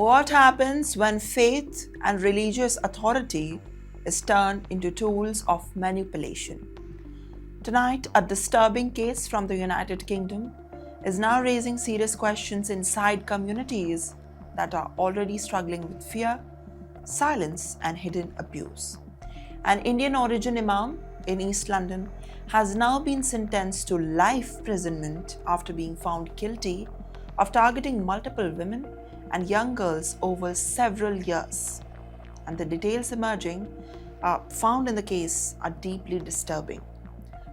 What happens when faith and religious authority is turned into tools of manipulation? Tonight, a disturbing case from the United Kingdom is now raising serious questions inside communities that are already struggling with fear, silence, and hidden abuse. An Indian origin imam in East London has now been sentenced to life imprisonment after being found guilty of targeting multiple women and young girls over several years. And the details emerging found in the case are deeply disturbing.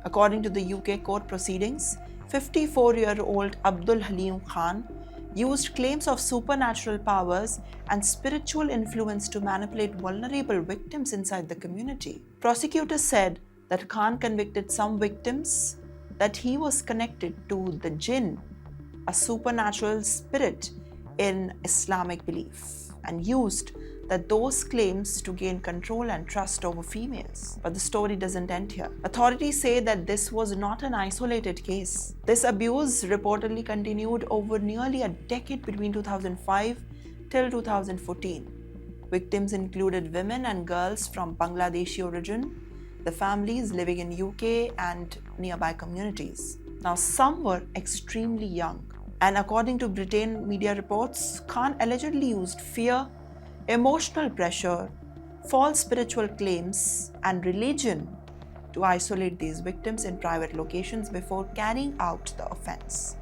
According to the UK court proceedings, 54-year-old Abdul Halim Khan used claims of supernatural powers and spiritual influence to manipulate vulnerable victims inside the community. Prosecutors said that Khan convicted some victims that he was connected to the jinn, a supernatural spirit in Islamic belief, and used those claims to gain control and trust over females. But the story doesn't end here. Authorities say that this was not an isolated case. This abuse reportedly continued over nearly a decade between 2005 till 2014. Victims included women and girls from Bangladeshi origin, the families living in UK and nearby communities. Now, some were extremely young. And according to Britain media reports, Khan allegedly used fear, emotional pressure, false spiritual claims, and religion to isolate these victims in private locations before carrying out the offense.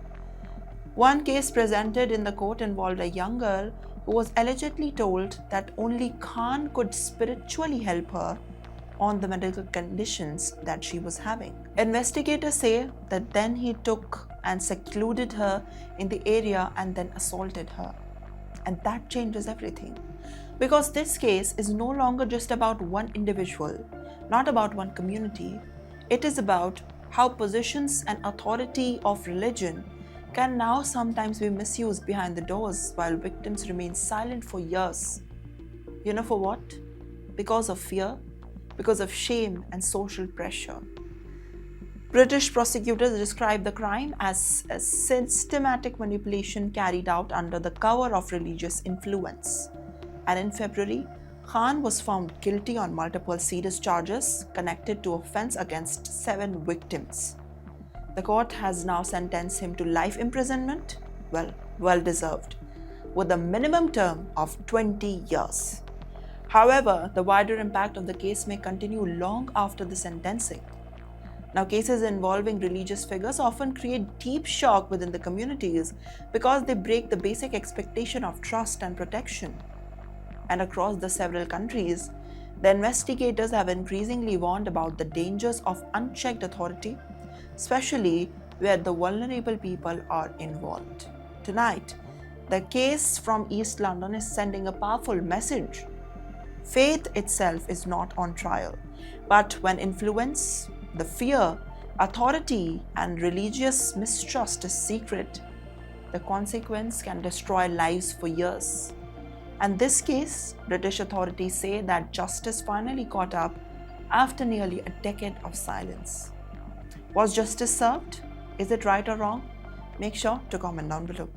One case presented in the court involved a young girl who was allegedly told that only Khan could spiritually help her on the medical conditions that she was having. Investigators say that then he took and secluded her in the area and then assaulted her. And that changes everything. Because this case is no longer just about one individual, not about one community. It is about how positions and authority of religion can now sometimes be misused behind the doors while victims remain silent for years. You know for what? Because of fear, because of shame and social pressure. British prosecutors describe the crime as a systematic manipulation carried out under the cover of religious influence. And in February, Khan was found guilty on multiple serious charges connected to offense against 7 victims. The court has now sentenced him to life imprisonment, well deserved, with a minimum term of 20 years. However, the wider impact of the case may continue long after the sentencing. Now, cases involving religious figures often create deep shock within the communities because they break the basic expectation of trust and protection. And across the several countries, the investigators have increasingly warned about the dangers of unchecked authority, especially where the vulnerable people are involved. Tonight, the case from East London is sending a powerful message. Faith itself is not on trial, but when influence, the fear, authority, and religious mistrust is secret, the consequence can destroy lives for years. And this case, British authorities say that justice finally caught up after nearly a decade of silence. Was justice served? Is it right or wrong? Make sure to comment down below.